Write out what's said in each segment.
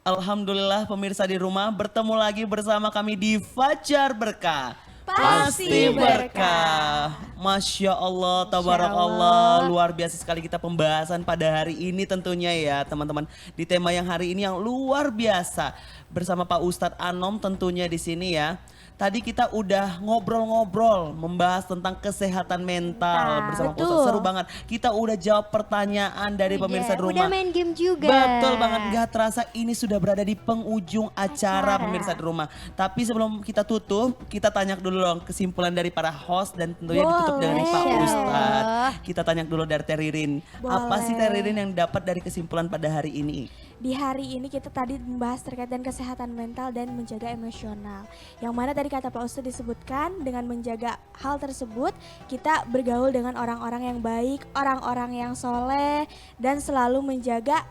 Alhamdulillah pemirsa di rumah bertemu lagi bersama kami di Fajar Berkah. Pasti Berkah. Masya Allah, tabarakallah, luar biasa sekali kita pembahasan pada hari ini tentunya ya teman-teman. Di tema yang hari ini yang luar biasa bersama Pak Ustadz Anom tentunya di sini ya. Tadi kita udah ngobrol-ngobrol membahas tentang kesehatan mental bersama Pak Ustadz. Seru banget. Kita udah jawab pertanyaan dari pemirsa di rumah. Udah main game juga. Betul banget, gak terasa ini sudah berada di penghujung acara pemirsa di rumah. Tapi sebelum kita tutup, kita tanya dulu dong kesimpulan dari para host dan tentunya ditutup dengan Pak Ustadz. Kita tanya dulu dari Teh Ririn. Apa sih Teh Ririn yang dapat dari kesimpulan pada hari ini? Di hari ini kita tadi membahas terkait dengan kesehatan mental dan menjaga emosional. Yang mana tadi kata Pak Ustadz disebutkan dengan menjaga hal tersebut kita bergaul dengan orang-orang yang baik, orang-orang yang soleh dan selalu menjaga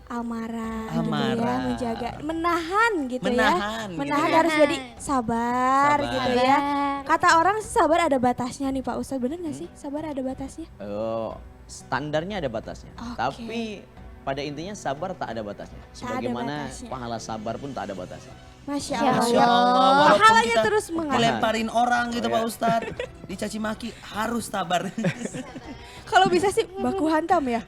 amarah. Gitu ya, menjaga menahan gitu ya. Menahan gitu ya. harus jadi sabar gitu ya. Kata orang sabar ada batasnya nih Pak Ustadz, bener gak sih? Sabar ada batasnya? Standarnya ada batasnya. Tapi pada intinya sabar tak ada batasnya. Sebagaimana pahala sabar pun tak ada batasnya. Masya Masya Allah. Allah, walaupun Pahalanya kita terus mengalir. dilemparin orang gitu Pak Ustadz, dicaci maki harus sabar. Kalau bisa sih baku hantam ya.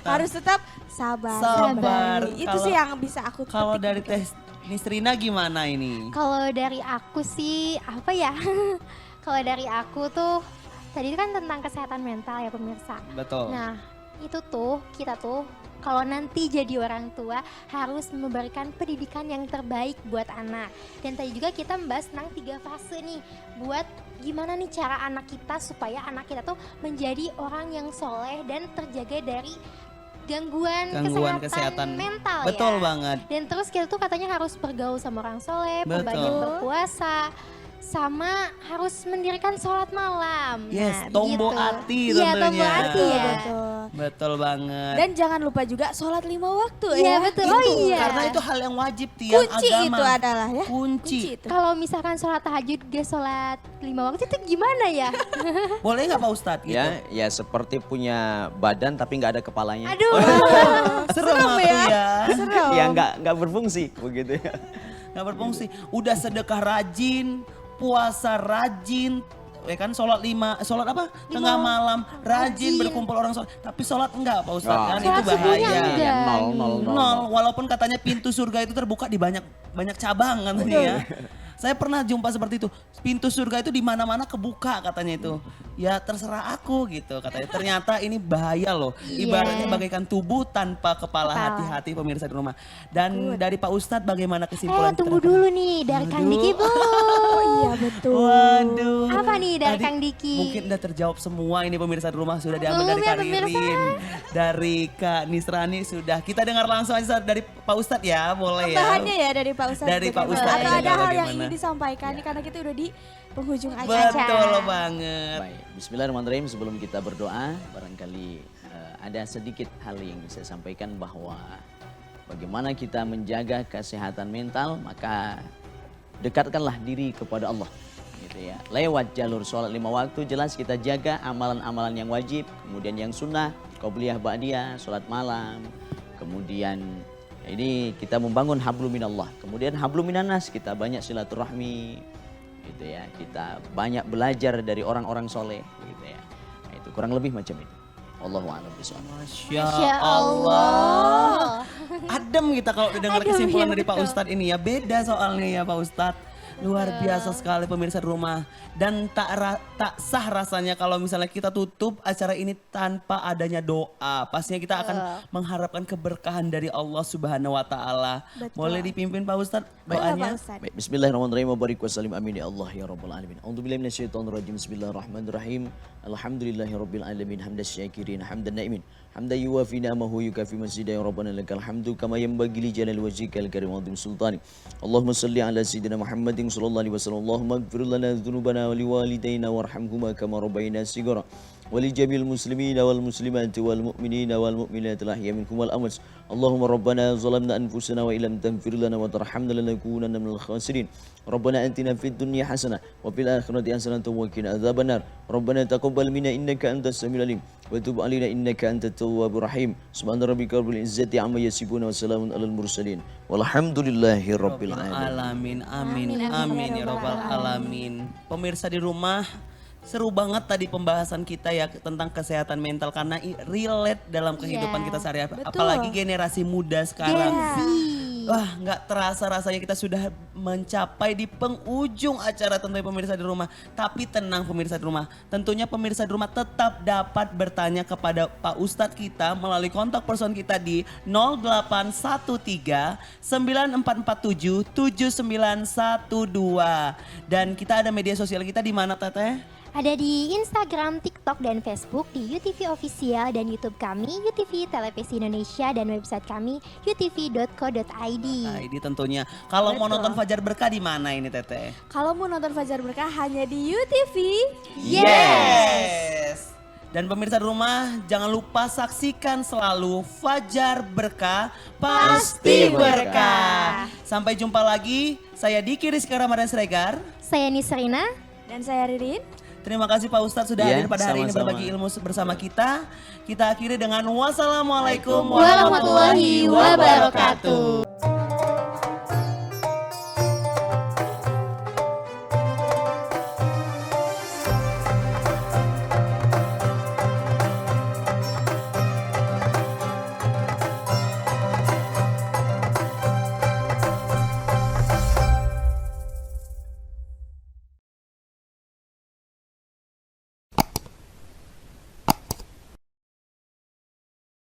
Harus tetap sabar. Sabar. Itu sih yang bisa aku Kalau petik dari gitu. Teh Nisrina gimana ini? Kalau dari aku sih apa ya? Kalau dari aku tuh tadi kan tentang kesehatan mental ya pemirsa. Betul. Nah itu tuh kita tuh kalau nanti jadi orang tua harus memberikan pendidikan yang terbaik buat anak. Dan tadi juga kita membahas tentang 3 fase nih buat gimana nih cara anak kita supaya anak kita tuh menjadi orang yang soleh dan terjaga dari gangguan kesehatan mental Betul ya. banget. Dan terus kita tuh katanya harus bergaul sama orang soleh, Betul. banyak berpuasa, sama harus mendirikan sholat malam. Yes, Nah, tombo begitu. hati Iya, tentunya. tombo hati ya. Betul. Betul banget. Dan jangan lupa juga sholat 5 waktu Iya ya. betul. itu, Oh iya. karena itu hal yang wajib tiang Kunci agama. itu adalah ya. Kunci. itu. Kalau misalkan sholat tahajud dia sholat 5 waktu itu gimana ya? Boleh nggak Pak Ustadz gitu? Ya seperti punya badan tapi nggak ada kepalanya. Aduh. Serem tuh ya. Ya nggak berfungsi begitu ya. Nggak berfungsi. Udah sedekah rajin, puasa rajin, ya kan sholat apa? Tengah malam rajin berkumpul orang sholat. Tapi sholat enggak Pak Ustadz kan itu Sholat subuhnya bahaya. enggak. Ya, nol. Nol, walaupun katanya pintu surga itu terbuka di banyak cabang katanya ya. Saya pernah jumpa seperti itu. Pintu surga itu di mana-mana kebuka katanya itu. Ya terserah aku gitu katanya. Ternyata ini bahaya loh. Ibaratnya bagaikan tubuh tanpa kepala. Hati-hati pemirsa di rumah. Dan dari Pak Ustadz bagaimana kesimpulan? Tunggu dulu nih dari Kang Diki Bu. Oh iya betul. Waduh. Apa nih dari Tadi Kang Diki? Mungkin udah terjawab semua ini pemirsa di rumah sudah diambil Belum dari ya, Kak Ririn, dari Kak Nisrani sudah. Kita dengar langsung aja dari Pak Ustadz ya, boleh ya. Tambahannya ya dari Pak Ustadz. Dari Pak bagaimana? Ustadz Atau ini ada hal yang bagaimana? ingin disampaikan nih karena kita udah di penghujung acara. Betul banget. Baik, Bismillahirrahmanirrahim. Sebelum kita berdoa, barangkali ada sedikit hal yang bisa sampaikan bahwa bagaimana kita menjaga kesehatan mental, maka dekatkanlah diri kepada Allah. Gitu ya. Lewat jalur sholat 5 waktu jelas kita jaga amalan-amalan yang wajib, kemudian yang sunnah, qobliyah ba'diyah, sholat malam, kemudian ini kita membangun hablum minallah, kemudian hablum minannas, kita banyak silaturahmi, gitu ya, kita banyak belajar dari orang-orang soleh, gitu ya. Nah, itu kurang lebih macam itu. Allahu a'lam bishawab. Masya Allah. Adem kita kalau dengar Adem, kesimpulan ya dari Pak betul. Ustadz ini ya. Beda soalnya ya Pak Ustadz. Luar biasa sekali pemirsa di rumah. Dan tak sah rasanya kalau misalnya kita tutup acara ini tanpa adanya doa. Pastinya kita akan mengharapkan keberkahan dari Allah Subhanahu wa taala. Boleh dipimpin Pak Ustadz doanya? Baik, bismillahirrahmanirrahim. Wa barik wa salim amin ya Allah ya rabbal alamin. A'udzubillahi minasyaitonir rajim. Bismillahirrahmanirrahim. Alhamdulillahirabbil alamin. Hamdas syakirin, hamdan na'imin. Hamdan yuwafi ni'amahu yukafi masjidah ya rabbana lakal hamdu kama yanbaghi li jalali wajhikal karim wa 'azimi sultani. Allahumma shalli ala sayyidina Muhammadin sallallahu alaihi wasallam. Allahumma ighfir lana dzunubana wa liwalidayna warhamhuma kama rabbayana shighara. ولجميع المسلمين والمسلمات والمؤمنين والمؤمنات الأحياء منكم والأموات اللهم ربنا ظلمنا أنفسنا وإن لم تغفر لنا وترحمنا لنكونن من الخاسرين ربنا آتنا في الدنيا حسنة وفي الآخرة حسنة وقنا عذاب النار ربنا تقبل منا إنك أنت السميع العليم وتب علينا إنك أنت التواب الرحيم سبحان ربك رب العزة عما يصفون وسلام على المرسلين والحمد لله رب العالمين. Alamin, amin, amin ya robbal alamin. Pemirsa di rumah, seru banget tadi pembahasan kita ya tentang kesehatan mental karena relate dalam kehidupan Iya, kita sehari-hari. betul. Apalagi generasi muda sekarang. Gen Z. Wah, nggak terasa rasanya kita sudah mencapai di penghujung acara tentunya pemirsa di rumah. Tapi tenang pemirsa di rumah, tentunya pemirsa di rumah tetap dapat bertanya kepada Pak Ustadz kita melalui kontak person kita di 0813 9447 7912. Dan kita ada media sosial kita di mana Teteh? Ada di Instagram, TikTok, dan Facebook di UTV Official dan YouTube kami UTV Televisi Indonesia dan website kami utv.co.id. Nah, ini tentunya. Kalau mau Betul. nonton Fajar Berkah di mana ini Teteh? Kalau mau nonton Fajar Berkah hanya di UTV. Yes. Dan pemirsa di rumah jangan lupa saksikan selalu Fajar Berkah pasti berkah. Sampai jumpa lagi. Saya Diki Rizka Ramadan Siregar. Saya Nisrina. Dan saya Ririn. Terima kasih Pak Ustadz sudah Ya, hadir pada hari ini sama-sama. berbagi ilmu bersama kita. Kita akhiri dengan wassalamualaikum Warahmatullahi wabarakatuh.